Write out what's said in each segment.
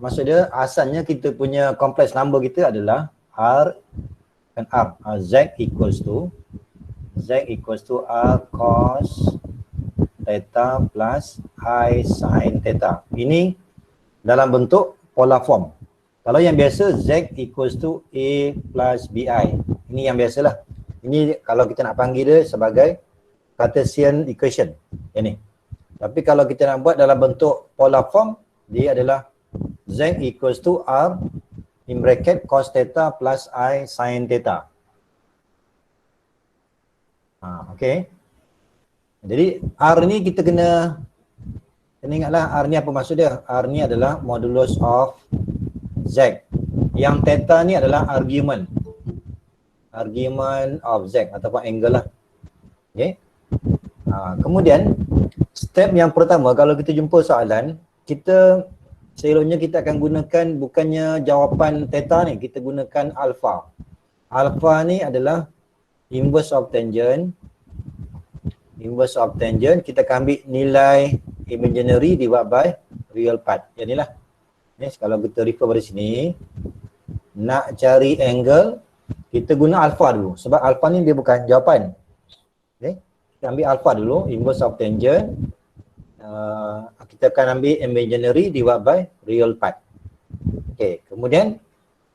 maksud dia asalnya kita punya complex number kita adalah R dan R. Z equals to R cos theta plus I sin theta. Ini dalam bentuk polar form. Kalau yang biasa Z equals to A plus BI. Ini yang biasalah. Ini kalau kita nak panggil dia sebagai Cartesian equation. Ini. Tapi kalau kita nak buat dalam bentuk polar form, dia adalah Z equals to R in bracket cos theta plus I sin theta. Okay. Jadi R ni kita kena ingatlah R ni apa maksud dia. R ni adalah modulus of Z. Yang theta ni adalah argument of Z ataupun angle lah. Okay. Kemudian step yang pertama kalau kita jumpa soalan, kita selalunya kita akan gunakan bukannya jawapan theta ni, kita gunakan alpha. Alpha ni adalah inverse of tangent. Kita akan ambil nilai imaginary divided by real part. Yang ni lah. Kalau kita refer pada sini, nak cari angle, kita guna alpha dulu. Sebab alpha ni dia bukan jawapan. Okay. Kita ambil alpha dulu, inverse of tangent. Kita akan ambil imaginary divided by real part. Okay. Kemudian,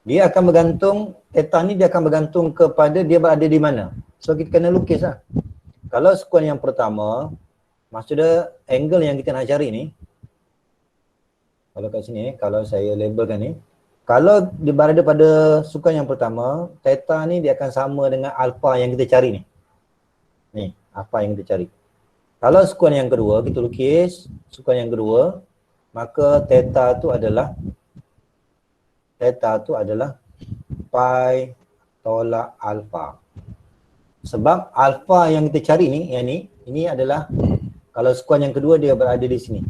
dia akan bergantung, theta ni dia akan bergantung kepada dia berada di mana. So, kita kena lukis lah. Kalau sukuan yang pertama, maksudnya angle yang kita nak cari ni, kalau kat sini, kalau saya labelkan ni, kalau dia berada pada sukuan yang pertama, theta ni dia akan sama dengan alpha yang kita cari ni. Ni, alpha yang kita cari. Kalau sukuan yang kedua, kita lukis sukuan yang kedua, maka theta tu adalah pi tolak alpha. Sebab alpha yang kita cari ni, yang ini adalah kalau sukuan yang kedua dia berada di sini.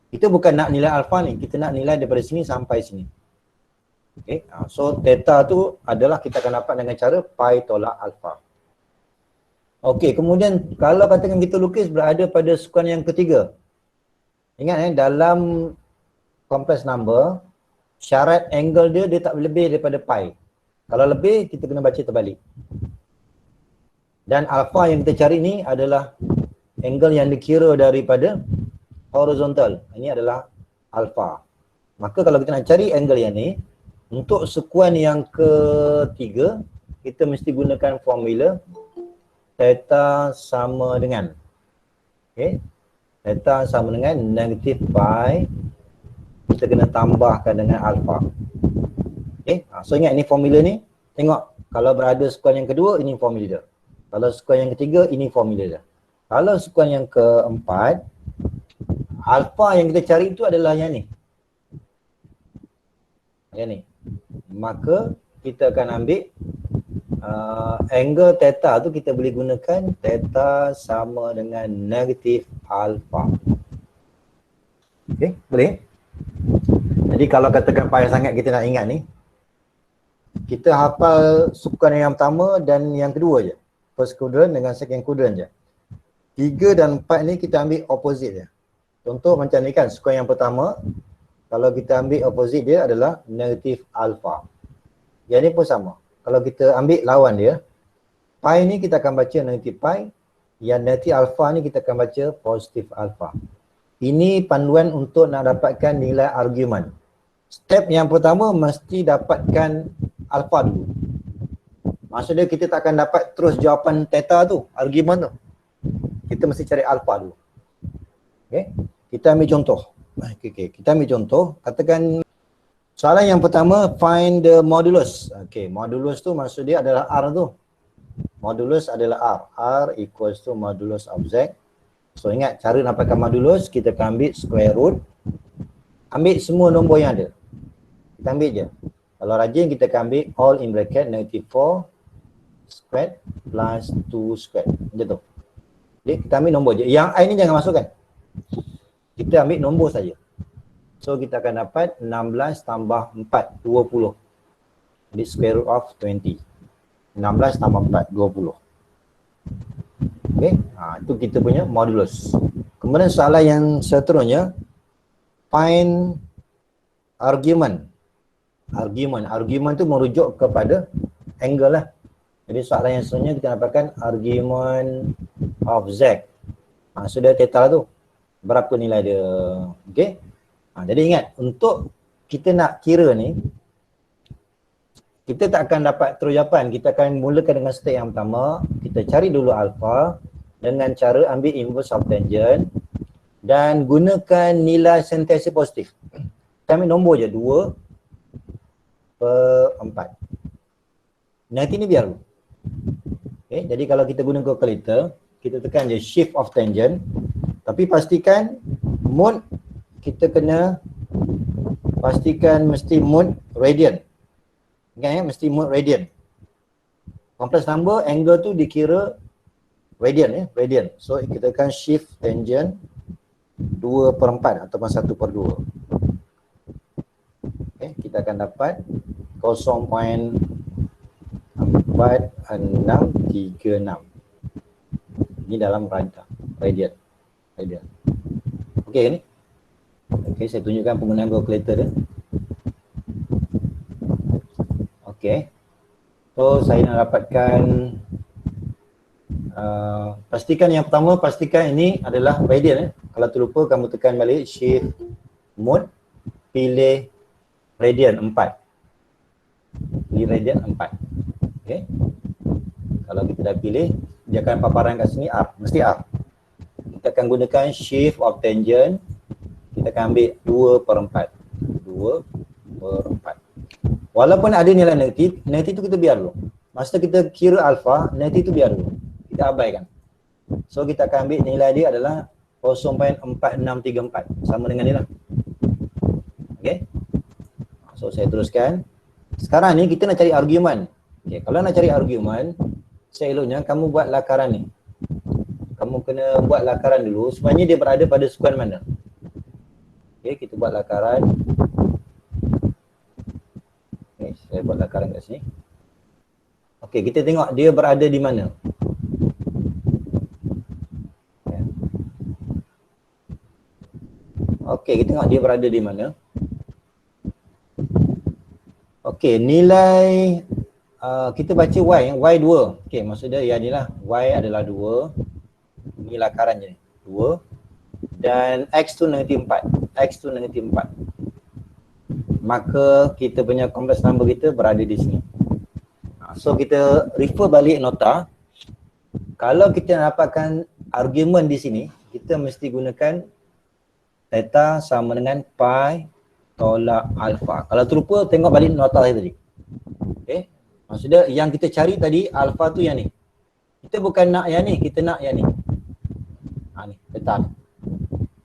Kita bukan nak nilai alpha ni, kita nak nilai daripada sini sampai sini. Okay. So theta tu adalah kita akan dapat dengan cara pi tolak alpha. Okey, kemudian kalau katakan kita lukis berada pada sukuan yang ketiga. Ingat dalam complex number, syarat angle dia tak lebih daripada pi. Kalau lebih, kita kena baca terbalik. Dan alpha yang kita cari ni adalah angle yang dikira daripada horizontal. Ini adalah alpha. Maka kalau kita nak cari angle yang ni, untuk sukuan yang ketiga, kita mesti gunakan formula theta sama dengan, okay, theta sama dengan negatif pi, kita kena tambahkan dengan alpha. Okay, so ingat ni formula ni, tengok kalau berada sukuan yang kedua, ini formula dia. Kalau sukuan yang ketiga, ini formula dia. Kalau sukuan yang keempat, alpha yang kita cari itu adalah yang ni. Yang ni. Maka kita akan ambil angle theta tu kita boleh gunakan theta sama dengan negatif alpha. Okay, boleh? Jadi kalau katakan payah sangat kita nak ingat ni, kita hafal sukuan yang pertama dan yang kedua je. First quadrant dengan second quadrant je. 3 dan 4 ni kita ambil opposite je. Contoh macam ni kan, sukuan yang pertama, kalau kita ambil opposite dia adalah negatif alpha. Yang ni pun sama. Kalau kita ambil lawan dia, pi ni kita akan baca negatif pi, yang negatif alpha ni kita akan baca positif alpha. Ini panduan untuk nak dapatkan nilai argument. Step yang pertama mesti dapatkan alpha dulu. Maksudnya kita tak akan dapat terus jawapan theta tu, argument tu. Kita mesti cari alpha dulu. Okay. Kita ambil contoh. Okay. Kita ambil contoh. Katakan soalan yang pertama, find the modulus. Okay, modulus tu maksud dia adalah R tu. Modulus adalah R. R equals to modulus of Z. So ingat cara dapatkan modulus, kita akan ambil square root. Ambil semua nombor yang ada. Kita ambil je. Kalau rajin kita akan ambil all in bracket negative 4 squared plus 2 squared. Macam tu. Jadi kita ambil nombor je. Yang I ni jangan masukkan. Kita ambil nombor saja. So kita akan dapat 16 tambah 4, 20. Jadi square root of 20. 16 tambah 4, 20. Okay, itu kita punya modulus. Kemudian soalan yang seterusnya, find argument. Argument tu merujuk kepada angle lah. Jadi soalan yang seterusnya kita dapatkan argument of Z. Sudah theta tu. Berapa nilai dia? Okey. Jadi ingat, untuk kita nak kira ni, kita tak akan dapat terus jawapan. Kita akan mulakan dengan step yang pertama. Kita cari dulu alpha dengan cara ambil inverse of tangent dan gunakan nilai sentiasa positif. Kita ambil nombor je, 2/4. Nanti ni biar dulu. Okay, jadi kalau kita guna calculator, kita tekan je shift of tangent. Tapi pastikan mode kita kena pastikan mesti mode radian. Ingat ya, mesti mode radian. Complex number angle tu dikira radian ya, radian. So kita tekan shift tangent 2/4 ataupun 1/2. Okay, kita akan dapat 0.4636. Ini dalam radian. Okey ni. Okey, saya tunjukkan penggunaan calculator dia. Okey. So saya nak dapatkan pastikan yang pertama, pastikan ini adalah radian. Kalau terlupa kamu tekan balik shift mode, pilih radian 4. Pilih radian 4. Okey. Kalau kita dah pilih, dia akan paparan kat sini R, mesti R. Kita akan gunakan shift of tangent. Kita akan ambil 2/4. 2/4. Walaupun ada nilai negatif, negatif tu kita biar dulu. Masa kita kira alpha, negatif tu biar dulu. Kita abaikan. So kita akan ambil nilai dia adalah 0.4634. Sama dengan ni lah. Okey. So saya teruskan. Sekarang ni kita nak cari argument. Okey, kalau nak cari argument, seeloknya kamu buat lakaran ni. Kamu kena buat lakaran dulu. Sebenarnya dia berada pada sukan mana? Okey, kita buat lakaran. Okay, saya buat lakaran kat sini. Okey, kita tengok dia berada di mana. Okey, kita tengok dia berada di mana. Okey, nilai kita baca y 2. Okey, maksud dia yang ni lah. Y adalah 2. Ini lakaran je ni. 2. Dan x tu negatif 4. X tu negatif 4. Maka kita punya complex number kita berada di sini. So kita refer balik nota. Kalau kita nak dapatkan argument di sini, kita mesti gunakan theta sama dengan pi tolak alpha. Kalau terlupa, tengok balik nota saya tadi. Okay. Maksudnya yang kita cari tadi alpha tu yang ni. Kita bukan nak yang ni, kita nak yang ni. Ni, theta ni.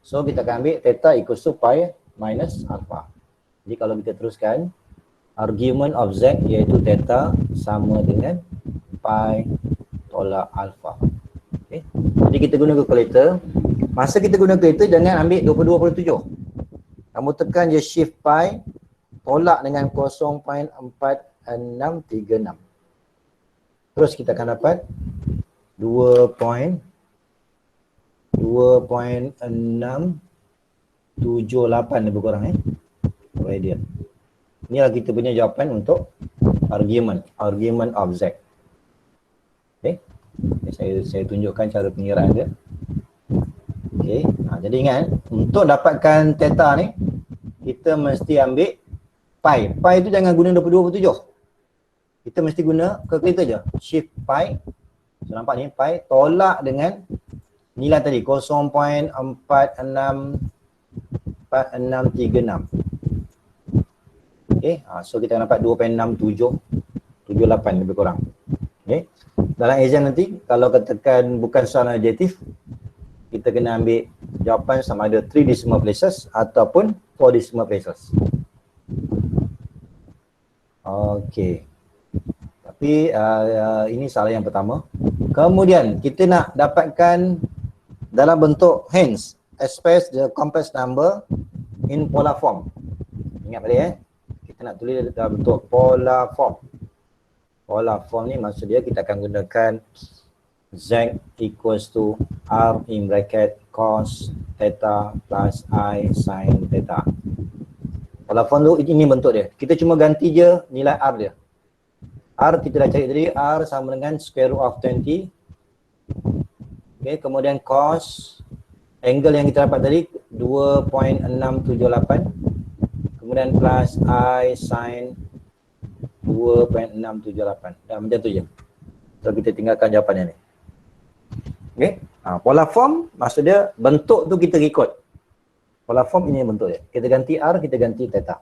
So kita akan ambil theta equals to pi minus alpha. Jadi kalau kita teruskan, argument of z iaitu theta sama dengan pi tolak alpha. Okay. Jadi kita guna calculator. Masa kita guna calculator jangan ambil 22/7. Kamu tekan je shift pi tolak dengan 0.4636. Terus kita akan dapat 2.678 lebih kurang radian. Inilah kita punya jawapan untuk argument of z. Okey. Saya tunjukkan cara pengiraan dia. Okey. Jadi ingat, untuk dapatkan theta ni kita mesti ambil pi. Pi tu jangan guna 22/7. Kita mesti guna calculator je. Shift pi. So nampak ni pi tolak dengan nilai tadi 0.4636. Okey, so kita dapat 2.6778 lebih kurang. Okey. Dalam exam nanti kalau katakan bukan soalan adjektif, kita kena ambil jawapan sama ada 3 decimal places ataupun 4 decimal places. Okey. Tapi ini soalan yang pertama. Kemudian kita nak dapatkan dalam bentuk hence express the complex number in polar form. Ingat balik kita nak tulis dalam bentuk polar form. Polar form ni maksud dia kita akan gunakan z equals to r in bracket cos theta plus I sin theta. Pola form tu ini bentuk dia. Kita cuma ganti je nilai R dia. R kita dah cari tadi, R sama dengan square root of 20. Okay, kemudian cos angle yang kita dapat tadi 2.678. Kemudian plus I sin 2.678. Dan macam tu je. So kita tinggalkan jawapannya ni. Okay. Pola form maksud dia bentuk tu kita ikut. Pola form ini bentuk dia. Kita ganti R, kita ganti theta.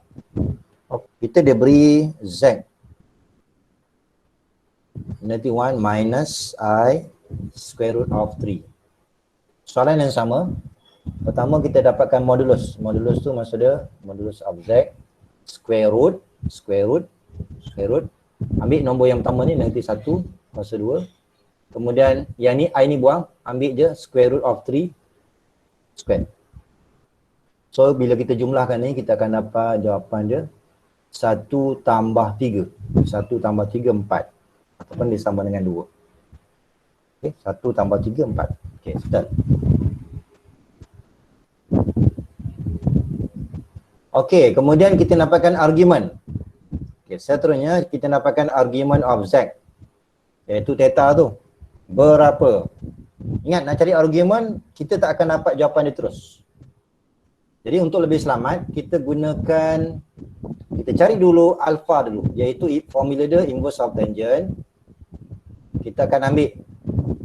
Kita dia beri Z. Nanti 1 minus I square root of 3. Soalan yang sama. Pertama kita dapatkan modulus. Modulus tu maksud dia modulus of Z square root. Ambil nombor yang pertama ni nanti 1 kuasa 2. Kemudian yang ni I ni buang, ambil je square root of 3 square. So bila kita jumlahkan ni kita akan dapat jawapan dia 1 tambah 3. 1 tambah 3 4. Ataupun disambung dengan 2. Okay, 1 tambah 3 4. Okay, start. Okay, kemudian kita dapatkan argument. Okay, seterusnya kita dapatkan argument of Z. Iaitu theta tu. Berapa? Ingat, nak cari argument, kita tak akan dapat jawapan dia terus. Jadi untuk lebih selamat, kita gunakan, kita cari dulu alpha dulu. Iaitu formula dia inverse of tangent. Kita akan ambil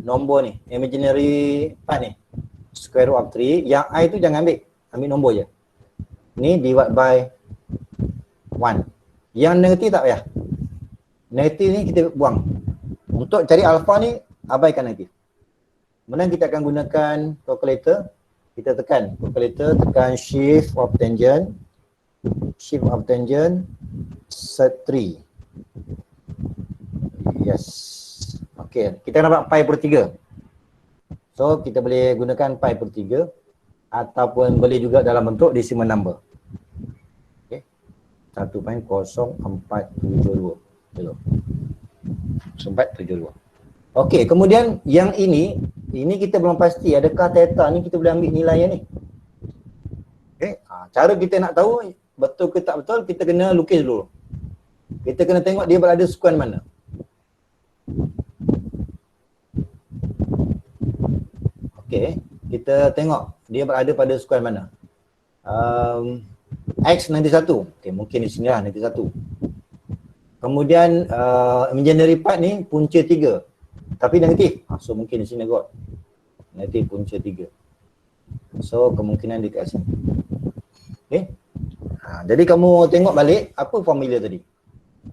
nombor ni, imaginary part ni. Square root of 3. Yang I tu jangan ambil. Ambil nombor je. Ni divide by 1. Yang negatif tak payah. Negatif ni kita buang. Untuk cari alpha ni, abaikan negatif. Kemudian kita akan gunakan calculator. Kita tekan calculator, tekan shift of tangent. Shift of tangent, set 3. Yes. Okay, kita dapat pi per 3. So, kita boleh gunakan pi per 3. Ataupun boleh juga dalam bentuk decimal number. Okay. 1.0472. 472. Okey, kemudian yang ini kita belum pasti adakah theta ni kita boleh ambil nilai yang ni. Okey, cara kita nak tahu betul ke tak betul, kita kena lukis dulu. Kita kena tengok dia berada sukuan mana. Okey, kita tengok dia berada pada sukuan mana. X nanti 1. Okey, mungkin di sini lah nanti 1. Kemudian imaginary part ni punca 3. Tapi negatif. So mungkin di sini kot. Negatif punca 3. So kemungkinan dekat sini. Okey. Jadi kamu tengok balik apa formula tadi.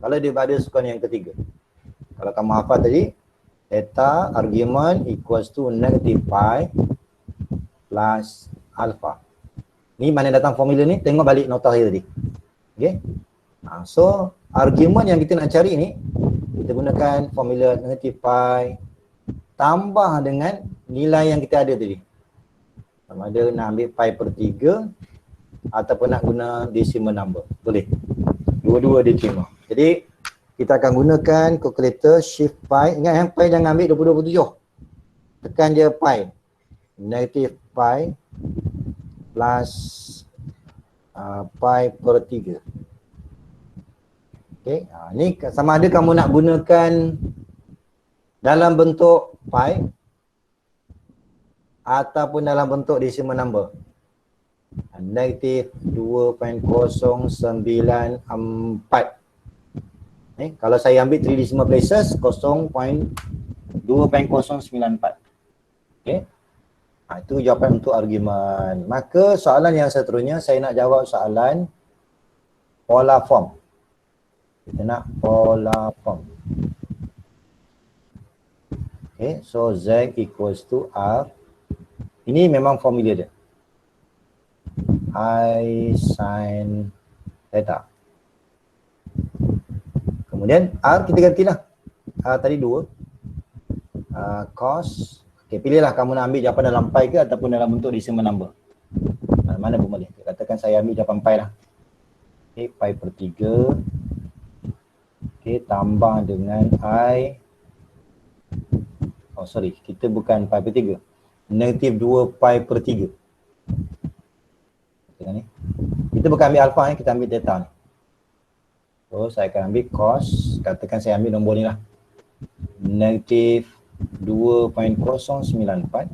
Kalau dia berada sukuan yang ketiga. Kalau kamu hafal tadi, theta argument equals to negative pi plus alpha. Ni mana datang formula ni, tengok balik nota saya tadi. Okey. So argument yang kita nak cari ni, kita gunakan formula negative pi tambah dengan nilai yang kita ada tadi. Sama ada nak ambil pi per 3 ataupun nak guna decimal number. Boleh. Dua-dua diterima. Jadi kita akan gunakan calculator shift pi. Ingat yang pi jangan ambil 22/7. Tekan je pi. Negative pi plus pi per 3. Okey, ni sama ada kamu nak gunakan dalam bentuk pi ataupun dalam bentuk decimal number. Negatif 2.094. Kalau saya ambil 3 decimal places, 2.094. Okey. Itu jawapan untuk argument. Maka soalan yang seterusnya saya nak jawab soalan pola form. Kita nak pola form. Okay, so Z equals to R. Ini memang formula dia. I sin theta. Kemudian R kita gantilah. R tadi 2. Cos. Okay, pilihlah kamu nak ambil jawapan dalam pi ke ataupun dalam bentuk decimal number. Mana pun boleh. Katakan saya ambil jawapan pi lah. Okay, pi per 3. Okay, tambah dengan I. Oh sorry, kita bukan pi per 3. Negatif 2 pi per 3. Ni. Kita bukan ambil alpha ni, kita ambil theta ni. So saya akan ambil cos, katakan saya ambil nombor ni lah. Negatif 2.094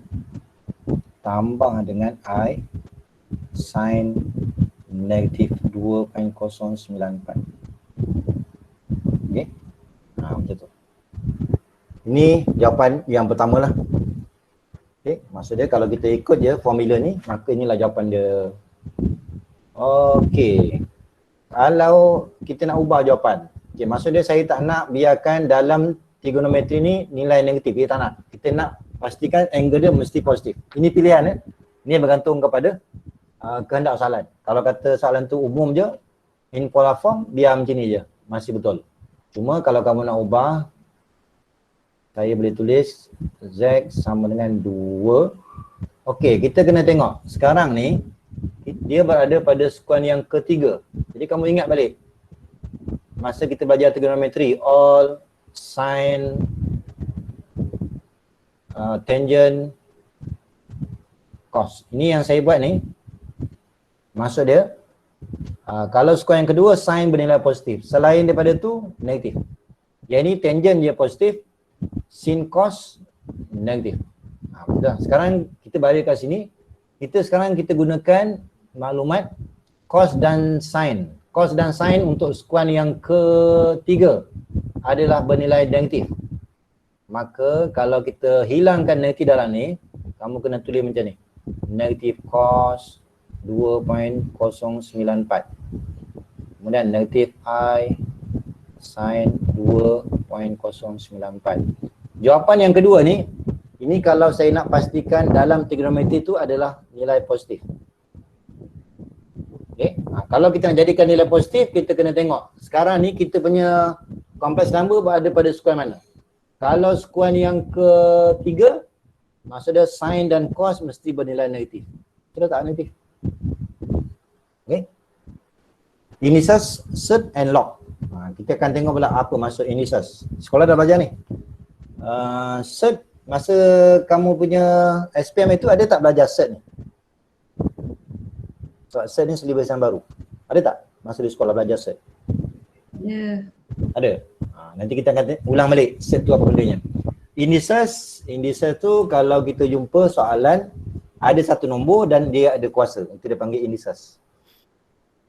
tambah dengan I sin negatif 2.094. Okey. Macam tu. Ini jawapan yang pertama lah. Okey, maksud dia kalau kita ikut je formula ni, maka inilah jawapan dia. Okey. Kalau kita nak ubah jawapan. Okey, maksud dia saya tak nak biarkan dalam trigonometri ni nilai negatif. Kita tak nak. Kita nak pastikan angle dia mesti positif. Ini pilihan ya. Ini bergantung kepada kehendak soalan. Kalau kata soalan tu umum je, in polar form, biar macam ni je. Masih betul. Cuma kalau kamu nak ubah, saya boleh tulis Z sama dengan 2. Okey, kita kena tengok. Sekarang ni, dia berada pada skuan yang ketiga. Jadi kamu ingat balik. Masa kita belajar trigonometri, all, sin, tangent, cos. Ini yang saya buat ni. Maksud dia, kalau skuan yang kedua, sin bernilai positif. Selain daripada tu, negatif. Yang ini tangent dia positif, sin cos negatif. Sudah. Sekarang kita balik kat sini. Sekarang kita gunakan maklumat cos dan sin. Cos dan sin untuk skuan yang ketiga adalah bernilai negatif. Maka kalau kita hilangkan negatif dalam ni, kamu kena tulis macam ni. Negatif cos 2.094. Kemudian negatif I sin 2.094. Jawapan yang kedua ni, ini kalau saya nak pastikan dalam trigonometri tu adalah nilai positif. Okay. Kalau kita nak jadikan nilai positif, kita kena tengok. Sekarang ni kita punya kompleks number berada pada skuan mana? Kalau skuan yang ketiga, maksudnya sin dan cos mesti bernilai negatif. Kita tak negatif. Okay. Indices, surd and log. Kita akan tengok pula apa maksud indices. Sekolah dah belajar ni. Surd, masa kamu punya SPM itu ada tak belajar surd ni? So, surd ni syllabus yang baru. Ada tak masa di sekolah belajar surd? Ya. Ada? Nanti kita akan ulang balik surd tu apa bendanya. Indices tu kalau kita jumpa soalan ada satu nombor dan dia ada kuasa. Itu dia panggil indices.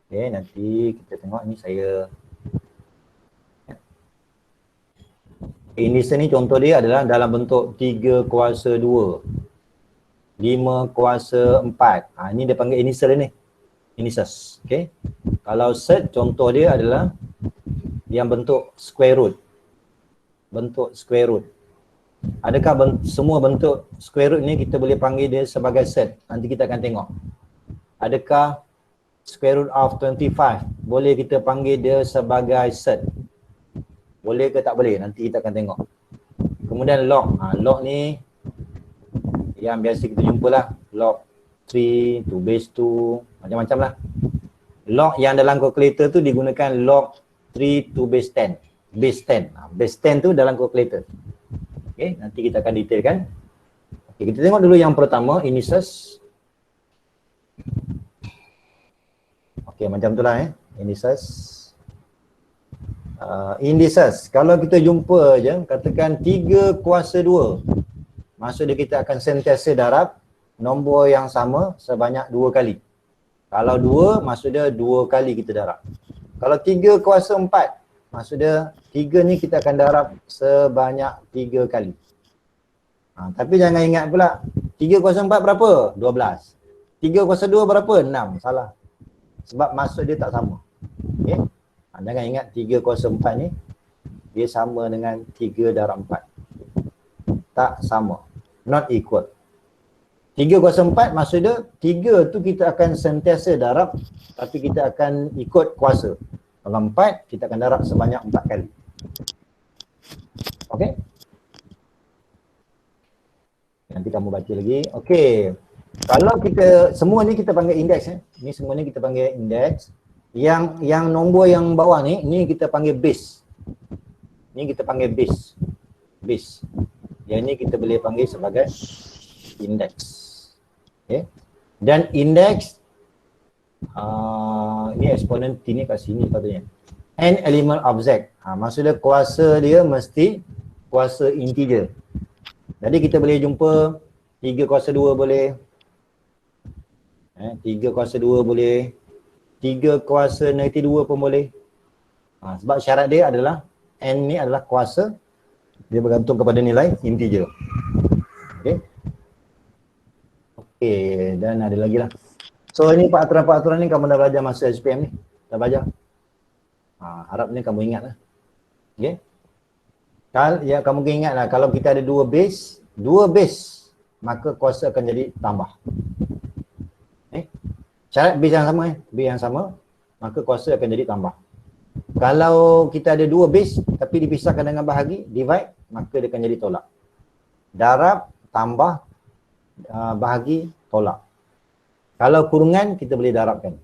Okay, nanti kita tengok ni saya. Indices ni contoh dia adalah dalam bentuk 3 kuasa 2, 5 kuasa 4. Ini dia panggil indices ni. Indices. Okay. Kalau surd contoh dia adalah yang bentuk square root. Bentuk square root. Adakah semua bentuk square root ni kita boleh panggil dia sebagai surd? Nanti kita akan tengok. Adakah square root of 25 boleh kita panggil dia sebagai surd? Boleh ke tak boleh? Nanti kita akan tengok. Kemudian log. Log ni yang biasa kita jumpa lah. Log 3 to base 2, macam-macam lah. Log yang dalam calculator tu digunakan log 3 to base 10. Base 10. Base 10 tu dalam calculator. Okay, nanti kita akan detailkan. Okay, kita tengok dulu yang pertama, indices. Okay, macam tu lah indices. Indices, kalau kita jumpa je, katakan 3 kuasa 2. Maksudnya kita akan sentiasa darab nombor yang sama sebanyak 2 kali. Kalau 2, maksudnya 2 kali kita darab. Kalau 3 kuasa 4, maksudnya 3 ni kita akan darab sebanyak 3 kali. Tapi jangan ingat pula, 3 kuasa 4 berapa? 12. 3 kuasa 2 berapa? 6. Salah. Sebab maksud dia tak sama. Okay? Jangan ingat 3 kuasa 4 ni, dia sama dengan 3 darab 4. Tak sama. Not equal. 3 kuasa 4 maksud dia 3 tu kita akan sentiasa darab, tapi kita akan ikut kuasa. Kalau 4 kita akan darab sebanyak 4 kali. Okey. Nanti kamu baca lagi. Okey. Kalau kita semua ni kita panggil indeks Ni semua ni kita panggil indeks. Yang nombor yang bawah ni kita panggil base. Ni kita panggil base. Base. Yang ni kita boleh panggil sebagai indeks. Okay. Dan indeks Ini eksponen T ni kat sini patutnya. N element of Z. Maksudnya kuasa dia mesti kuasa integer. Jadi kita boleh jumpa 3 kuasa 2 boleh. 3 kuasa 2 boleh. 3 kuasa negatif 2 pun boleh. Sebab syarat dia adalah N ni adalah kuasa. Dia bergantung kepada nilai integer. Okey. Okey, dan ada lagi lah. So ini peraturan-peraturan ni kamu dah belajar masa SPM ni. Dah belajar. Harap ni kamu ingat lah. Okey. Ya, kamu ingat lah kalau kita ada dua base, maka kuasa akan jadi tambah. Syarat base yang sama base yang sama, maka kuasa akan jadi tambah. Kalau kita ada dua base tapi dipisahkan dengan bahagi, divide, maka dia akan jadi tolak. Darab, tambah, bahagi, tolak. Kalau kurungan, kita boleh darabkan.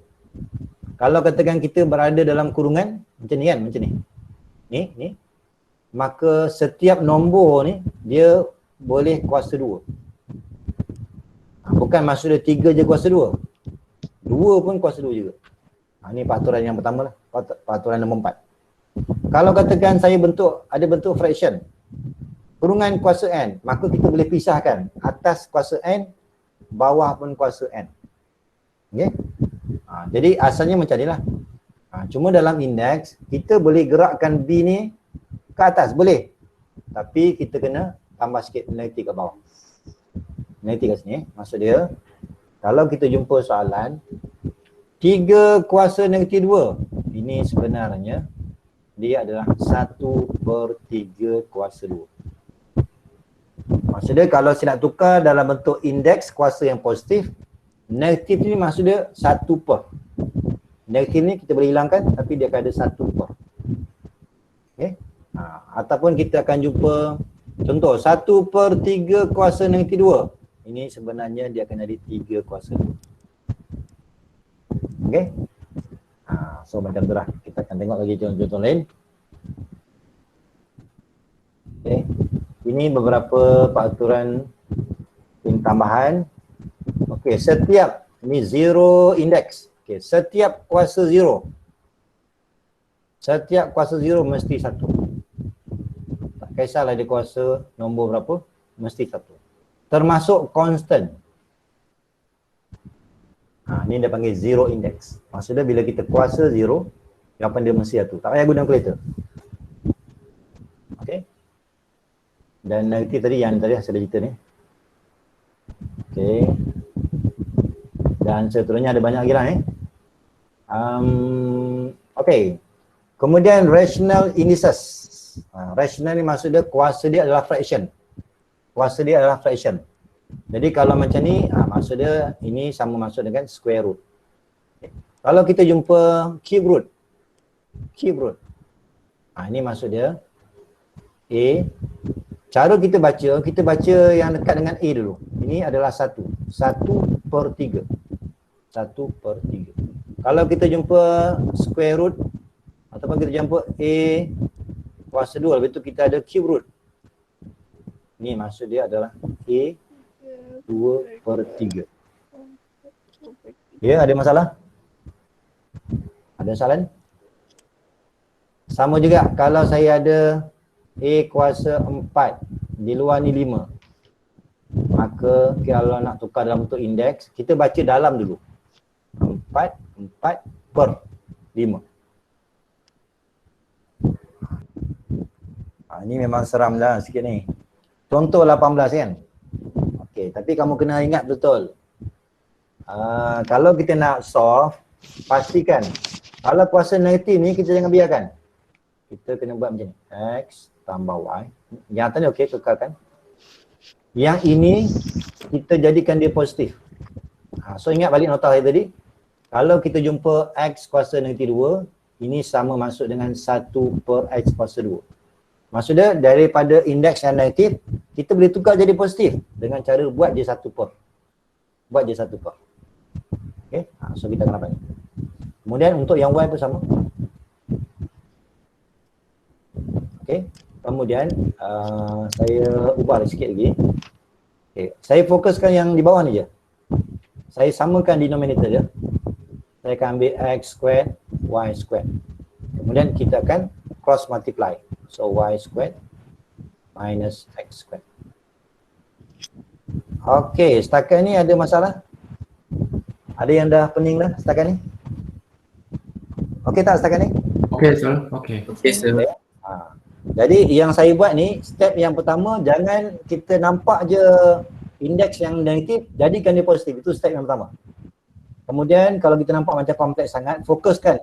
Kalau katakan kita berada dalam kurungan, macam ni kan, macam ni. Ni. Maka setiap nombor ni, dia boleh kuasa 2. Bukan maksud dia 3 je kuasa 2. 2 pun kuasa 2 juga. Ni peraturan yang pertama lah, peraturan nombor 4. Kalau katakan saya ada bentuk fraction, kurungan kuasa N, maka kita boleh pisahkan atas kuasa N, bawah pun kuasa N. Okay? Jadi asalnya macam ni lah. Cuma dalam indeks, kita boleh gerakkan B ni ke atas, boleh. Tapi kita kena tambah sikit negatif ke bawah. Negatif kat sini. Maksud dia, kalau kita jumpa soalan 3 kuasa negatif 2, ini sebenarnya dia adalah 1/3 kuasa 2. Maksud dia kalau saya nak tukar dalam bentuk indeks kuasa yang positif, negatif ni maksud dia 1/. Negatif ni kita boleh hilangkan tapi dia akan ada 1/. Okay? Ataupun kita akan jumpa contoh 1/3 kuasa negatif 2. Ini sebenarnya dia akan ada 3 kuasa 2. Okay? So macam tu lah. Kita akan tengok lagi contoh-contoh lain. Okay. Ini beberapa peraturan tambahan. Okey, setiap ini zero index. Okey, setiap kuasa 0. Setiap kuasa 0 mesti 1. Tak kisahlah dia kuasa nombor berapa, mesti 1. Termasuk constant. Ni dia panggil zero index. Maksudnya bila kita kuasa 0, jawapan dia mesti 1. Tak payah guna kalkulator. Okey. Dan negatif tadi yang tadi saya dah cerita ni. Okey. Dan seterusnya ada banyak lagi lah Okey. Kemudian rational indices. Rational ni maksud dia kuasa dia adalah fraction. Kuasa dia adalah fraction. Jadi kalau macam ni, maksud dia ini sama maksud dengan square root. Okay. Kalau kita jumpa cube root. Ini maksud dia A. Cara kita baca yang dekat dengan A dulu. Ini adalah 1. 1/3. 1/3. Kalau kita jumpa square root ataupun kita jumpa A kuasa 2, lepas tu kita ada cube root. Ni maksud dia adalah A 2/3. Ya, ada masalah? Ada soalan? Sama juga kalau saya ada A kuasa 4, di luar ni 5. Maka kalau nak tukar dalam bentuk indeks, kita baca dalam dulu. 4/5. Ini memang seram dah sikit ni. Contoh 18 kan? Okey, tapi kamu kena ingat betul. Kalau kita nak solve, pastikan kalau kuasa negatif ni kita jangan biarkan. Kita kena buat macam ni. X tambah Y. Yang atas ni okey, kekalkan. Yang ini kita jadikan dia positif. So ingat balik nota saya tadi. Kalau kita jumpa X kuasa negatif 2, ini sama maksud dengan 1/X kuasa 2. Maksudnya daripada indeks yang negatif, kita boleh tukar jadi positif dengan cara buat dia 1/. Buat dia 1/. Okay, so kita akan dapat ni. Kemudian untuk yang Y pun sama. Okay, kemudian saya ubah sikit lagi. Okay, saya fokuskan yang di bawah ni je. Saya samakan denominator je. saya akan ambil x squared, y squared. Kemudian kita akan cross multiply. So y squared minus x squared. Okey, setakat ni ada masalah? Ada yang dah pening dah setakat ni? Okey tak setakat ni? Okey, sir. Okey. Okey, sir. Jadi yang saya buat ni, step yang pertama, jangan kita nampak je indeks yang negatif, jadikan dia positif. Itu step yang pertama. Kemudian kalau kita nampak macam kompleks sangat, fokuskan.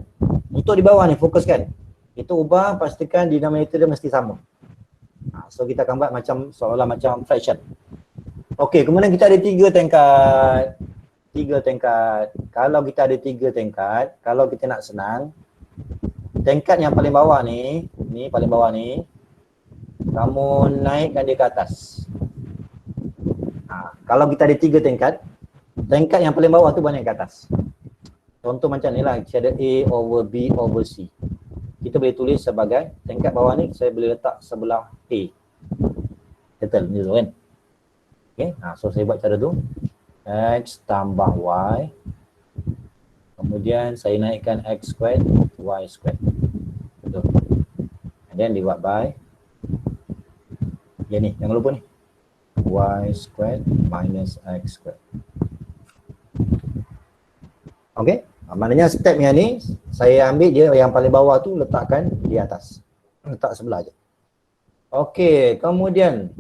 Untuk di bawah ni, fokuskan. Itu ubah, pastikan denominator dia mesti sama. So kita akan buat macam seolah-olah macam fraction. Okey, kemudian kita ada 3 tingkat. 3 tingkat. Kalau kita ada 3 tingkat, kalau kita nak senang, tingkat yang paling bawah ni paling bawah ni, kamu naikkan dia ke atas. Kalau kita ada 3 tingkat, tingkat yang paling bawah tu banyak ke atas. Contoh macam ni lah, kita ada A over B over C. Kita boleh tulis sebagai tingkat bawah ni, saya boleh letak sebelah A. Settle macam tu kan. Okay, so saya buat cara tu. X tambah Y. Kemudian saya naikkan X squared, Y squared. Betul. And then divide by, ni, jangan lupa ni. Y squared minus X squared. Okay, maknanya step yang ni, saya ambil dia yang paling bawah tu letakkan di atas. Letak sebelah je. Okay, kemudian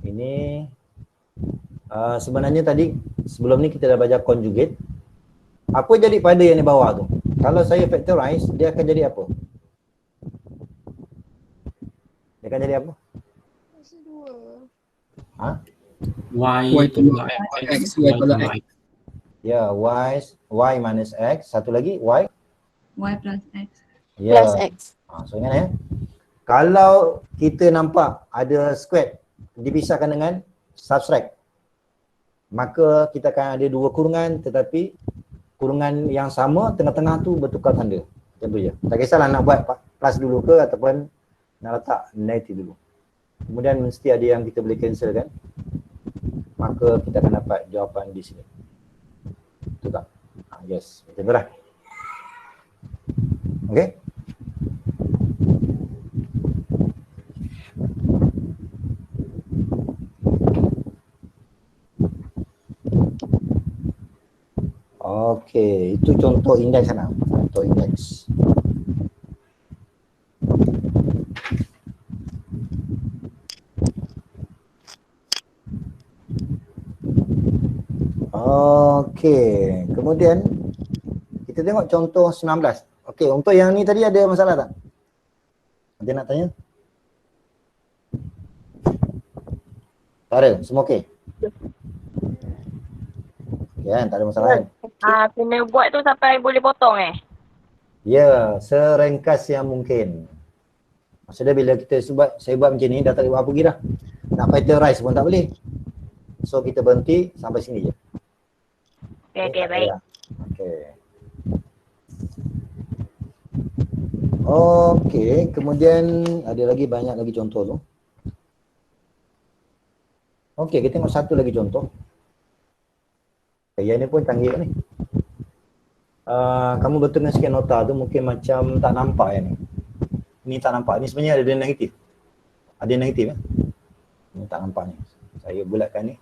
ini sebenarnya tadi sebelum ni kita dah belajar conjugate. Apa jadi pada yang di bawah tu? Kalau saya factorize, dia akan jadi apa? Dia akan jadi apa? Y tolak X, Y tolak X. Ya, Y minus X. Satu lagi, Y plus X. Ya. Plus X. So ingat ya. Kalau kita nampak ada square dipisahkan dengan subtract, maka kita akan ada 2 kurungan, tetapi kurungan yang sama tengah-tengah tu bertukar tanda. Macam tu je. Tak kisahlah nak buat plus dulu ke ataupun nak letak negatif dulu. Kemudian mesti ada yang kita boleh cancel kan. Maka kita akan dapat jawapan di sini. Betul tak? Yes, macam tu lah. Okay. Okey, itu contoh indeks sana. Contoh indeks. Okey, kemudian kita tengok contoh 19. Okey, untuk yang ni tadi ada masalah tak? Ada nak tanya? Tak ada, semua okey? Ya, tak ada masalah kan? Kena buat tu sampai boleh potong Ya, seringkas yang mungkin. Maksudnya bila kita saya buat macam ni, dah tak boleh buat apa lagi dah. Nak factorize pun tak boleh. So kita berhenti sampai sini je. Okey, baik. Okey. Okey, kemudian ada lagi banyak lagi contoh tu. Okey, kita tengok satu lagi contoh. Yang ni pun canggih ni. Kamu betulkan sikit nota tu, mungkin macam tak nampak yang ni. Ni tak nampak. Ni sebenarnya ada negatif. Ada negatif Ni tak nampak ni. Saya bulatkan ni.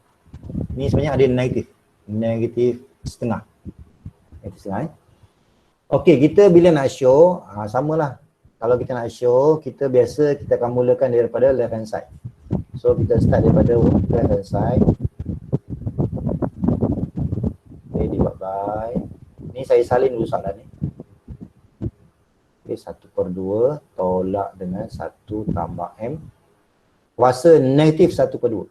Ni sebenarnya ada negatif. Negatif setengah. Negatif setengah Okey, kita bila nak show, samalah. Kalau kita nak show, kita biasa kita akan mulakan daripada left hand side. So kita start daripada left hand side. Divide by, ni saya salin dulu soalan ni. Okay, 1/2 tolak dengan 1 tambah M kuasa negatif 1/2.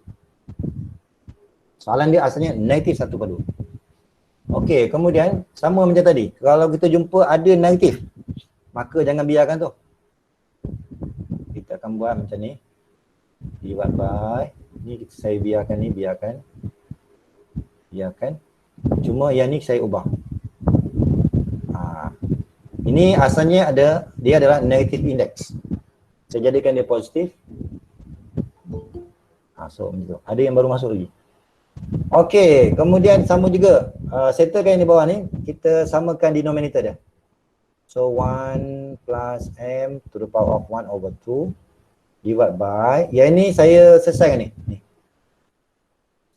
Soalan dia asalnya negatif 1/2. Okey, kemudian sama macam tadi. Kalau kita jumpa ada negatif, maka jangan biarkan tu. Kita akan buat macam ni. Divide by, ni saya biarkan ni, biarkan. Cuma yang ni saya ubah. Ini asalnya dia adalah negative index. Saya jadikan dia positif. So macam tu. Ada yang baru masuk lagi? Okey, kemudian sama juga. Settlekan yang di bawah ni, kita samakan denominator dia. So 1 plus m to the power of 1 over 2 divide by, yang ni saya selesaikan ni.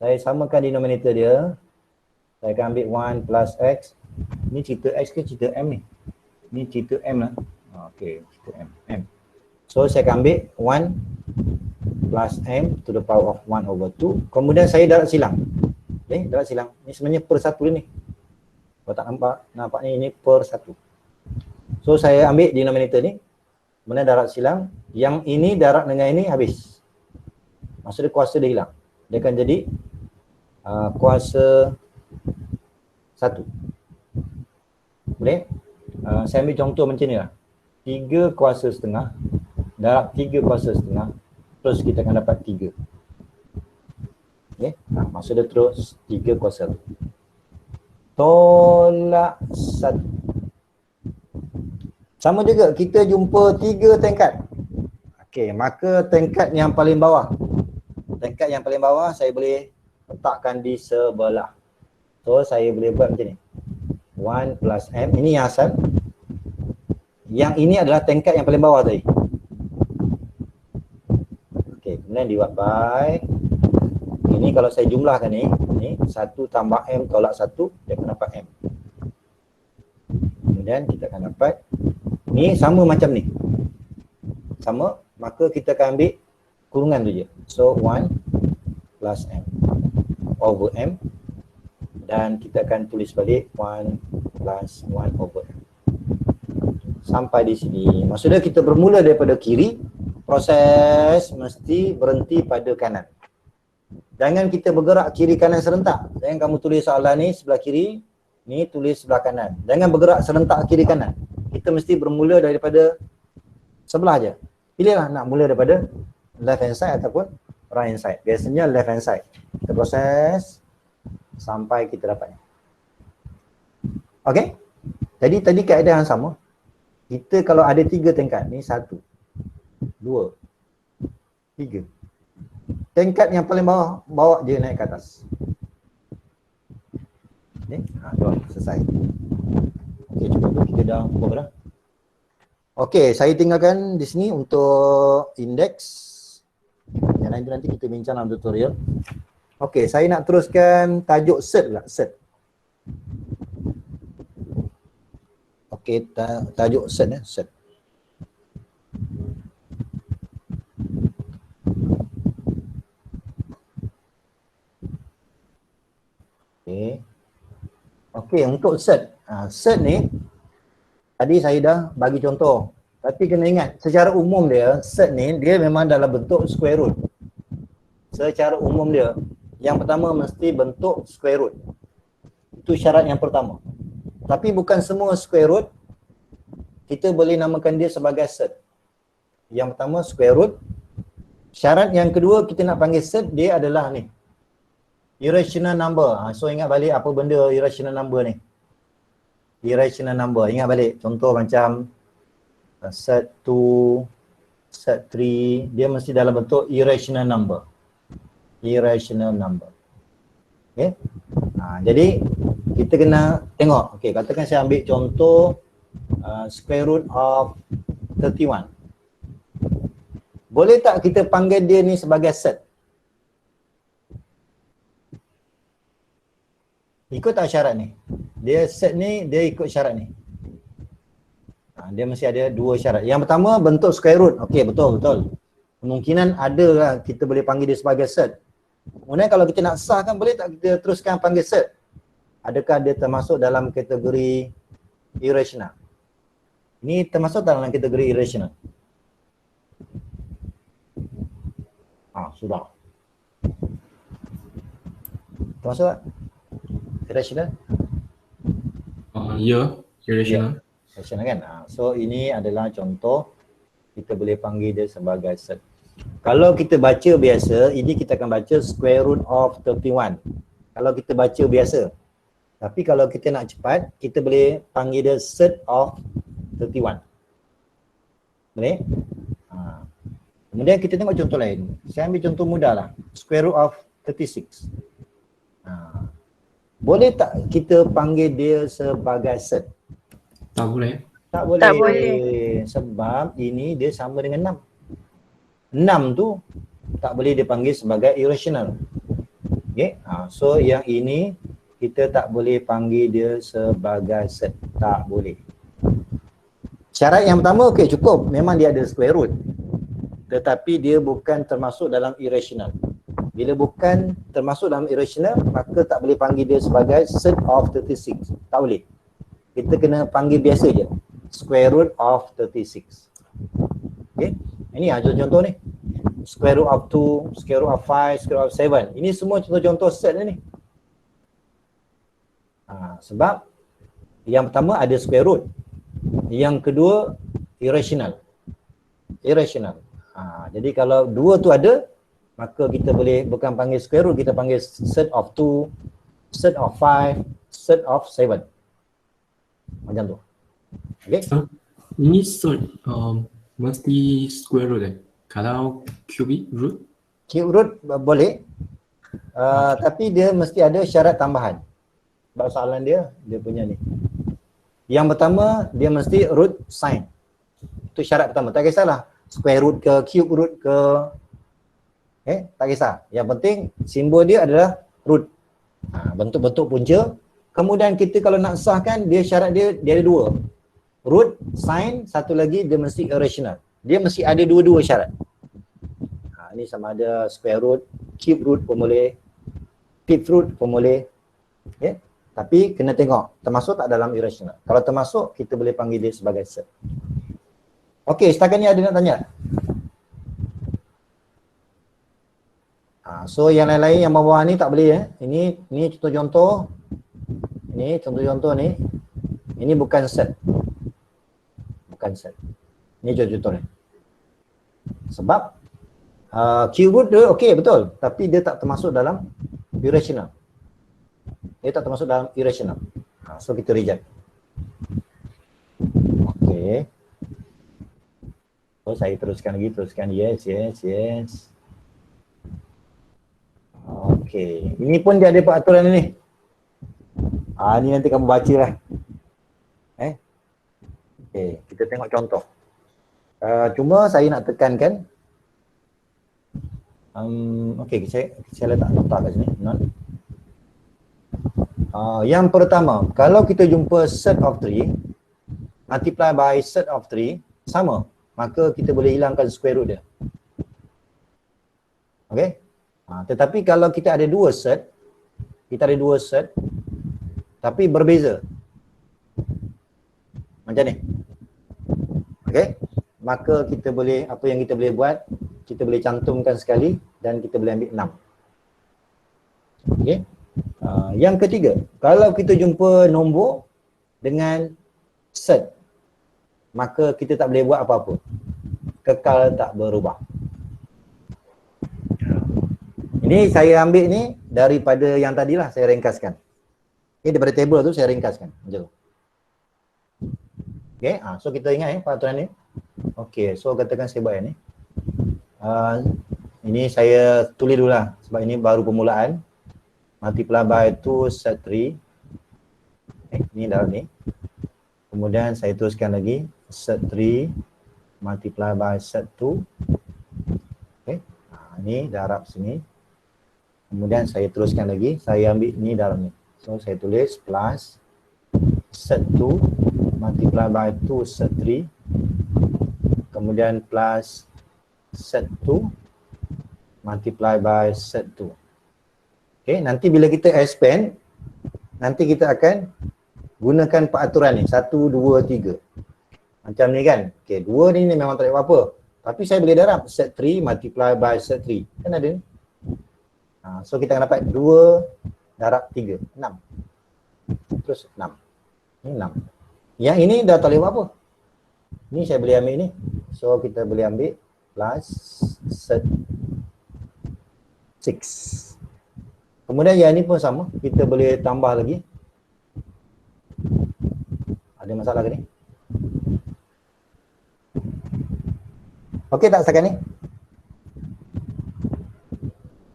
Saya samakan denominator dia. Saya akan ambil 1 plus x. Ni cerita x ke cerita m ni? Ni cerita m lah. Okey, cerita m. So saya akan ambil 1 plus m to the power of 1 over 2. Kemudian saya darab silang. Okay, darab silang. Ni sebenarnya per satu ni. Kalau tak nampak ni, ini per satu. So saya ambil denominator ni. Kemudian darab silang. Yang ini darab dengan ini habis. Maksudnya kuasa dia hilang. Dia akan jadi kuasa 1. Boleh? Saya ambil contoh macam ni lah. 3 kuasa setengah darab 3 kuasa setengah terus kita akan dapat 3. Okay? Maksud dia terus 3 kuasa 1. Tolak 1. Sama juga kita jumpa 3 tingkat. Okey, maka tingkat yang paling bawah. Tingkat yang paling bawah saya boleh letakkan di sebelah. So saya boleh buat macam ni. 1 plus m, ini yang asal. Yang ini adalah tingkat yang paling bawah tadi. Okey, kemudian divide by. Ini kalau saya jumlahkan ni 1 tambah m tolak 1, dia akan dapat m. Kemudian kita akan dapat, ni sama macam ni. Sama, maka kita akan ambil kurungan tu je. So 1 plus m over m. Dan kita akan tulis balik 1 plus 1 over m. Sampai di sini. Maksudnya kita bermula daripada kiri, proses mesti berhenti pada kanan. Jangan kita bergerak kiri kanan serentak. Jangan kamu tulis soalan ni sebelah kiri, ni tulis sebelah kanan. Jangan bergerak serentak kiri kanan. Kita mesti bermula daripada sebelah je. Pilihlah nak mula daripada left hand side ataupun right hand side. Biasanya left hand side. Kita proses sampai kita dapatnya. Okey? Jadi tadi kaedah yang sama. Kita kalau ada 3 tingkat, ni 1, 2, 3. Tingkat yang paling bawah, bawa je naik ke atas. Okay, selesai. Okey, cuba kita dah buat dah. Okey, saya tinggalkan di sini untuk indeks. Yang lain tu nanti kita bincang dalam tutorial. Okey, saya nak teruskan tajuk set pula, set. Okey, tajuk set ya, set. Okey. Okey, untuk set. Set ni tadi saya dah bagi contoh. Tapi kena ingat, secara umum dia, set ni dia memang dalam bentuk square root. Secara umum dia, yang pertama mesti bentuk square root. Itu syarat yang pertama. Tapi bukan semua square root kita boleh namakan dia sebagai set. Yang pertama square root. Syarat yang kedua kita nak panggil set, dia adalah ni, irrational number. So ingat balik apa benda irrational number ni. Irrational number, ingat balik. Contoh macam set 2, set 3, dia mesti dalam bentuk irrational number. Irrational number. Okay. Jadi kita kena tengok. Okey, katakan saya ambil contoh square root of 31. Boleh tak kita panggil dia ni sebagai set? Ikut tak syarat ni? Dia set ni, dia ikut syarat ni. Dia mesti ada 2 syarat. Yang pertama bentuk square root. Okey, betul. Kemungkinan ada lah kita boleh panggil dia sebagai set. Kemudian kalau kita nak sahkan, boleh tak kita teruskan panggil set? Adakah dia termasuk dalam kategori irrational? Ini termasuk dalam kategori irrational? Sudah. Termasuk tak? Irrational? Ya, irrational. Irrational kan? So ini adalah contoh kita boleh panggil dia sebagai set. Kalau kita baca biasa, ini kita akan baca square root of 31. Kalau kita baca biasa. Tapi kalau kita nak cepat, kita boleh panggil dia set of 31. Boleh? Kemudian kita tengok contoh lain. Saya ambil contoh mudah lah. Square root of 36. Boleh tak kita panggil dia sebagai set? Tak boleh. Tak boleh. Tak boleh. Sebab ini dia sama dengan 6. 6 tu tak boleh dipanggil sebagai irrational. Okay. So yang ini kita tak boleh panggil dia sebagai set. Tak boleh. Syarat yang pertama, okey, cukup. Memang dia ada square root. Tetapi dia bukan termasuk dalam irrational. Bila bukan termasuk dalam irrational, maka tak boleh panggil dia sebagai set of 36. Tak boleh. Kita kena panggil biasa je. Square root of 36. Okay. Ini contoh-contoh ni. Square root of 2, square root of 5, square root of 7. Ini semua contoh-contoh set ni. Sebab yang pertama ada square root. Yang kedua irrational. Jadi kalau dua tu ada, maka kita boleh bukan panggil square root, kita panggil set of 2, set of 5, set of 7. Macam tu. Okay? Ini mesti square root Kalau cubic root? Cube root boleh. Tapi dia mesti ada syarat tambahan. Sebab soalan dia punya ni. Yang pertama, dia mesti root sign. Itu syarat pertama. Tak kisahlah square root ke, cube root ke. Tak kisah. Yang penting simbol dia adalah root. Bentuk-bentuk punca. Kemudian kita kalau nak sahkan, dia syarat dia ada dua. Root, sign, satu lagi dia mesti irrational. Dia mesti ada dua-dua syarat. Ini sama ada square root, cube root pun boleh, fifth root pun boleh. Okay? Tapi kena tengok termasuk tak dalam irrational. Kalau termasuk, kita boleh panggil dia sebagai set. Okey, setakat ni ada nak tanya? So yang lain-lain yang bawah ni tak boleh Ini contoh-contoh. Ini contoh-contoh ni. Ini bukan set. Bukan set. Ini contoh-contoh ni. Sebab cube root dia okey betul, tapi dia tak termasuk dalam irrational. Dia tak termasuk dalam irrational. So kita reject. Okey. So saya teruskan lagi, yes. Okey. Ini pun dia ada peraturan ni. Ni nanti kamu baca lah. Okey, kita tengok contoh. Cuma saya nak tekankan. Okey, saya letak nota kat sini. Yang pertama, kalau kita jumpa set of 3 multiply by set of 3 sama, maka kita boleh hilangkan square root dia. Okey? Tetapi kalau kita ada dua set, tapi berbeza. Macam ni. Okey? Maka kita boleh, apa yang kita boleh buat, kita boleh cantumkan sekali dan kita boleh ambil 6. Okey? Yang ketiga, kalau kita jumpa nombor dengan set, maka kita tak boleh buat apa-apa. Kekal tak berubah. Ini saya ambil ni daripada yang tadilah saya ringkaskan. Ini daripada table tu saya ringkaskan. Macam tu. Okey, so kita ingat peraturan ni. Okey, so katakan saya buat ni. Ini saya tulis dulu lah sebab ini baru permulaan. Multiply by 2 set 3. Ini dalam ni. Kemudian saya teruskan lagi set 3 multiply by set 2. Okey. Ini darab sini. Kemudian saya teruskan lagi, saya ambil ni dalam ni. So saya tulis plus set 2 multiply by 2 set 3. Kemudian plus set 2 multiply by set 2. Okay, nanti bila kita expand, nanti kita akan gunakan peraturan ni, 1, 2, 3. Macam ni kan. Okay, 2 ni memang tak ada apa-apa. Tapi saya boleh darab set 3 multiply by set 3. Kan ada ni. So kita akan dapat 2 darab 3, 6. Terus 6. Ini 6. Yang ini dah tak boleh apa-apa. Ni saya boleh ambil ni. So kita boleh ambil plus set 6. Kemudian yang ni pun sama, kita boleh tambah lagi. Ada masalah ke ni? Okey tak setakat ni?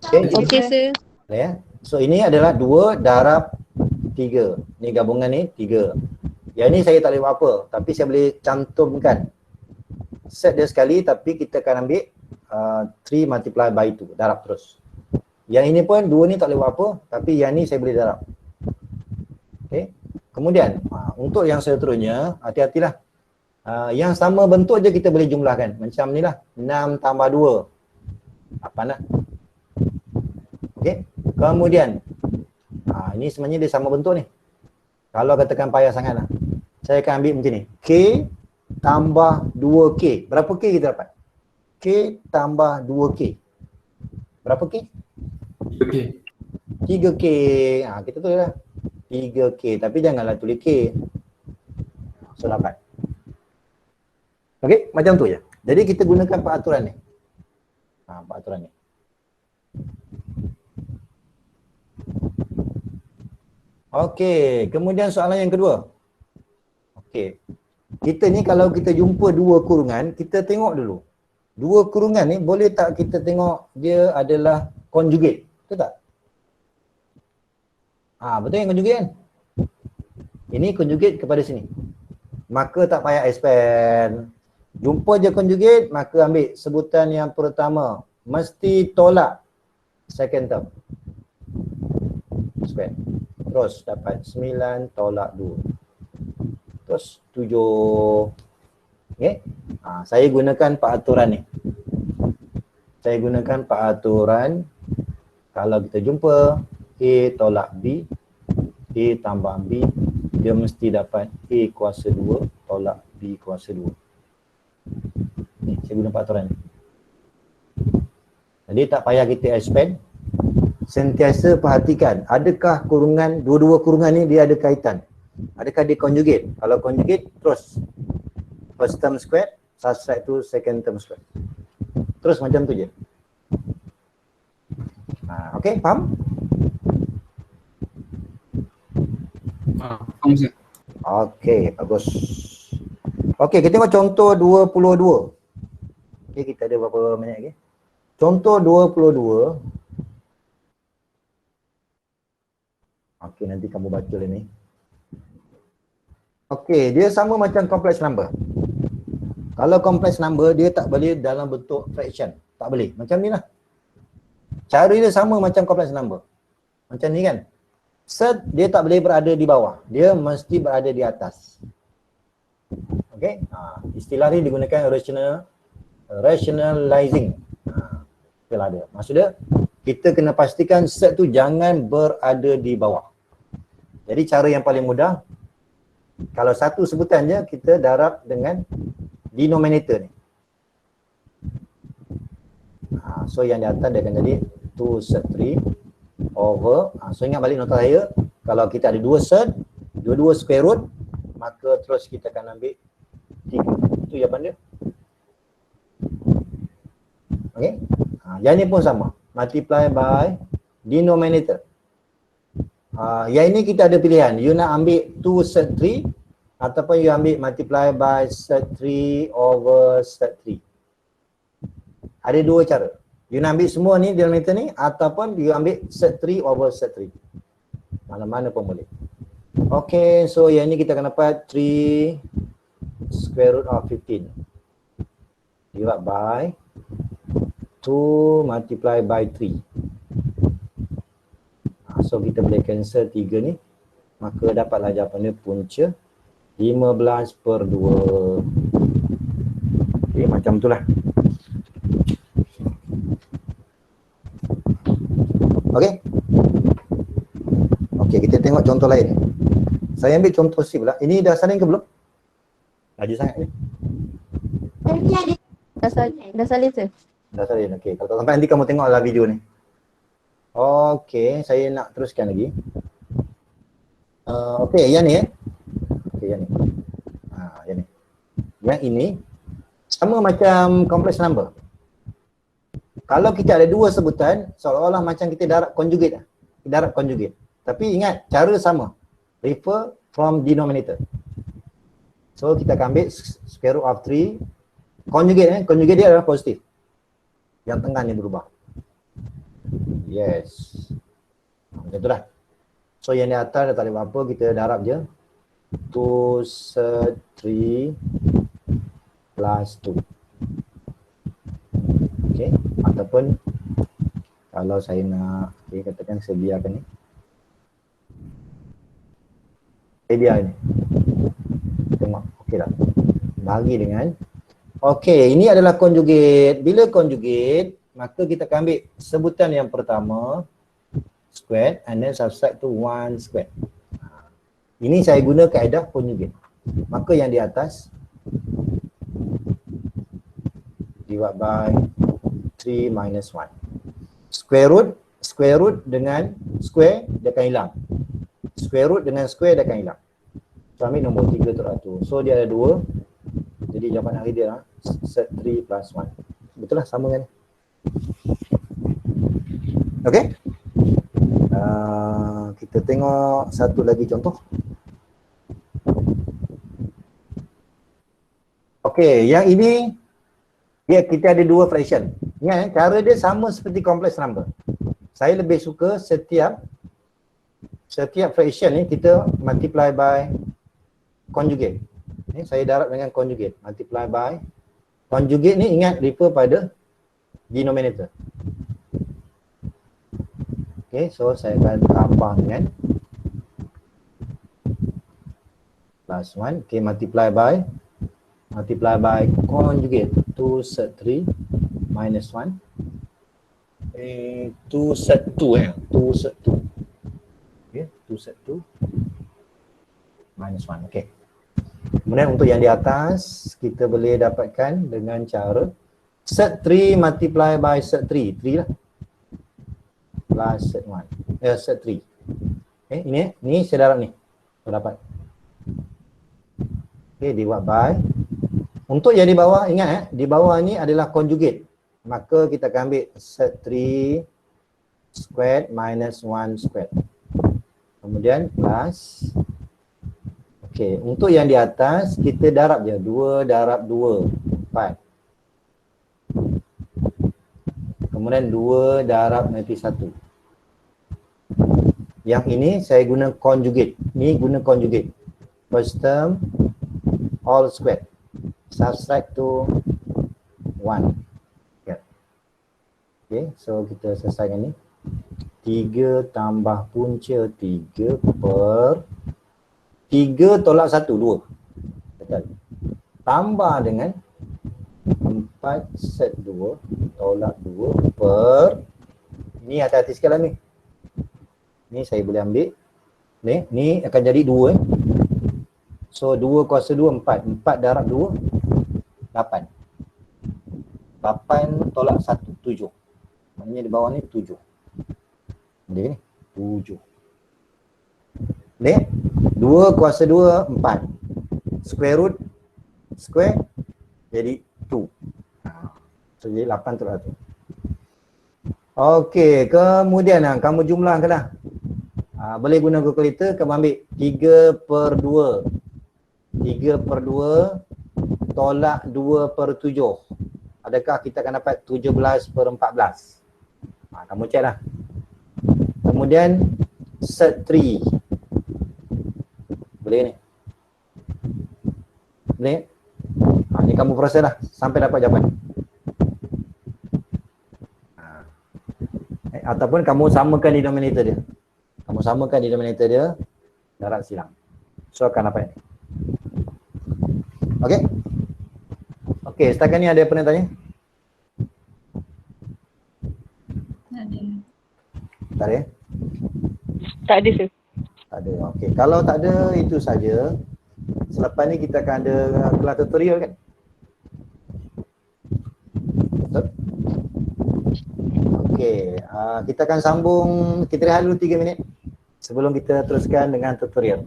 Okey, sir. Boleh ya? So ini adalah 2 darab 3. Ni gabungan ni 3. Yang ni saya tak boleh buat apa, tapi saya boleh cantumkan set dia sekali, tapi kita akan ambil 3 multiply by 2, darab terus. Yang ini pun 2 ni tak boleh buat apa, tapi yang ni saya boleh darab. Okay. Kemudian untuk yang seterusnya, hati-hatilah. Yang sama bentuk je kita boleh jumlahkan. Macam ni lah, 6 tambah 2. Apa nak? Okay. Kemudian ini sebenarnya dia sama bentuk ni. Kalau katakan payah sangat lah, saya akan ambil macam ni. K tambah 2K. Berapa K kita dapat? K tambah 2K. Berapa K? Okey. 3K. Kita tulis lah 3K, tapi janganlah tulis K. So dapat. Okey, macam tu je. Jadi kita gunakan peraturan ni. Peraturan ni. Okey, kemudian soalan yang kedua. Okey. Kita ni kalau kita jumpa 2 kurungan, kita tengok dulu. 2 kurungan ni boleh tak kita tengok dia adalah conjugate? Betul tak? Betul yang conjugate kan? Ini conjugate kepada sini. Maka tak payah expand. Jumpa je conjugate, maka ambil sebutan yang pertama. Mesti tolak second term. Square. Terus dapat 9 tolak 2. Terus 7. Okay. Saya gunakan peraturan ni. Saya gunakan peraturan kalau kita jumpa A tolak B, A tambah B, dia mesti dapat A kuasa 2 tolak B kuasa 2. Ni, saya guna peraturan ni. Jadi tak payah kita expand. Sentiasa perhatikan, adakah kurungan, dua-dua kurungan ni dia ada kaitan? Adakah dia conjugate? Kalau conjugate, terus first term squared, subtract tu second term squared. Terus macam tu je. Okay, faham? Faham Ustaz. Okay, bagus. Okay, kita tengok contoh 22. Okay, kita ada berapa minit lagi? Contoh 22. Okey, nanti kamu baca ni. Okey, dia sama macam complex number. Kalau complex number, dia tak boleh dalam bentuk fraction. Tak boleh. Macam ni lah. Cara dia sama macam complex number. Macam ni kan. Set, dia tak boleh berada di bawah. Dia mesti berada di atas. Okey. Istilah ni digunakan rationalizing. Istilah dia. Maksudnya, kita kena pastikan set tu jangan berada di bawah. Jadi cara yang paling mudah, kalau satu sebutan je, kita darab dengan denominator ni. So yang di atas dia akan jadi 2 set 3 over, so ingat balik nota saya, kalau kita ada 2 set, dua-dua square root, maka terus kita akan ambil 3. Itu jawapan dia. Okey. Yang ni pun sama. Multiply by denominator. Yang ini kita ada pilihan. You nak ambil 2 set 3 ataupun you ambil multiply by set 3 over set 3. Ada dua cara. You nak ambil semua ni denominator ni ataupun you ambil set 3 over set 3. Mana-mana pun boleh. Okay, so yang ini kita akan dapat 3 square root of 15 divided by 2 multiply by 3. So kita boleh cancel 3 ni. Maka dapatlah jawapan dia punca 15/2. Okay, macam itulah. Okay. Okay, kita tengok contoh lain. Saya ambil contoh C pula. Ini dah salin ke belum? Laju sangat ni. Dah salin sir. Dah salin, okay. Kalau tak sampai nanti kamu tengoklah video ni. Okay, saya nak teruskan lagi. Okay, yang ni Okay, yang ni. Yang ni. Yang ini sama macam complex number. Kalau kita ada dua sebutan, seolah-olah macam kita darab conjugate. Darab conjugate. Tapi ingat, cara sama. Refer from denominator. So, kita akan ambil square root of 3. Conjugate, conjugate dia adalah positif. Yang tengah ni berubah. Yes. Macam tu lah. So yang di atas dah tak ada apa-apa, kita darab je. 2 set 3 plus 2. Okay, ataupun kalau saya nak, okay, katakan saya biarkan ni. Saya biar ni. Tengok, okey tak? Bagi dengan, okey, ini adalah conjugate. Bila conjugate, maka kita akan ambil sebutan yang pertama, squared, and then subtract to 1 squared. Ini saya guna kaedah conjugate. Maka yang di atas divide by 3 minus 1. Square root dengan square dia akan hilang. Square root dengan square dia akan hilang. So ambil nombor 3 teratur. So dia ada 2. Jadi jawapan akhir dia set 3 plus 1. Betul lah, sama kan? Okey. Kita tengok satu lagi contoh. Okey, yang ini kita ada 2 fraction. Ingat, cara dia sama seperti complex number. Saya lebih suka setiap fraction ni kita multiply by conjugate. Saya darab dengan conjugate. Multiply by conjugate ni, ingat, refer pada denominator. Okay, so saya akan tambah dengan plus 1. Okay, multiply by conjugate. 2 set 3 minus 1. 2 set 2 2 set 2. Okay, 2 set 2 minus 1. Okay. Kemudian untuk yang di atas, kita boleh dapatkan dengan cara set 3 multiply by set 3. 3 lah. Plus set 1. Set 3. Okay, ini saya darab ni. Saya dapat. Okay, divide by. Untuk yang di bawah, ingat di bawah ni adalah conjugate. Maka kita akan ambil set 3 squared minus 1 squared. Kemudian plus. Okey, untuk yang di atas kita darab je. 2 darab 2, 4. Kemudian 2 darab nanti 1. Yang ini saya guna conjugate. Ni guna conjugate. First term all squared. Subtract to 1. Okay, so kita selesaikan ni. 3 tambah punca 3 per 3 tolak 1, 2. Betul. Tambah dengan 4 set 2 tolak 2 per, ni hati-hati sekali ni. Ni saya boleh ambil. Ni akan jadi 2 So 2 kuasa 2, 4. 4 darab 2, 8. 8 tolak 1, 7. Maknanya di bawah ni 7. Jadi ni 7. Ni 2 kuasa 2, 4. Square root square jadi 2. So jadi 8 tolak 1. Okey, kemudian kamu jumlahkanlah. Boleh guna calculator, kamu ambil 3 per 2. 3 per 2 tolak 2 per 7. Adakah kita akan dapat 17 per 14? Kamu cek lah. Kemudian set 3. Boleh ni? Boleh? Ni kamu proses lah sampai dapat jawapan. Ataupun kamu samakan denominator dia. Kamu samakan denominator dia, darab silang. So akan dapat ni. Okey? Okey, setakat ni ada apa nak tanya? Tak ada. Tak ada? Tak ada, sir. Tak ada. Okey, kalau tak ada itu saja. Selepas ni kita akan ada kelas tutorial kan? Betul? Okey, kita akan sambung, kita rehat dulu 3 minit sebelum kita teruskan dengan tutorial.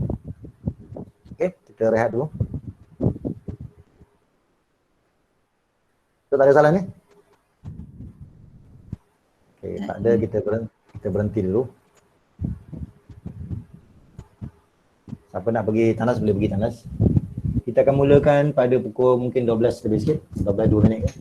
Okey, kita rehat dulu. Tak ada salah ni? Okey, tak ada, kita berhenti dulu. Siapa nak pergi tandas boleh pergi tandas. Kita akan mulakan pada pukul mungkin 12 lebih sikit, 12 2 minit kan.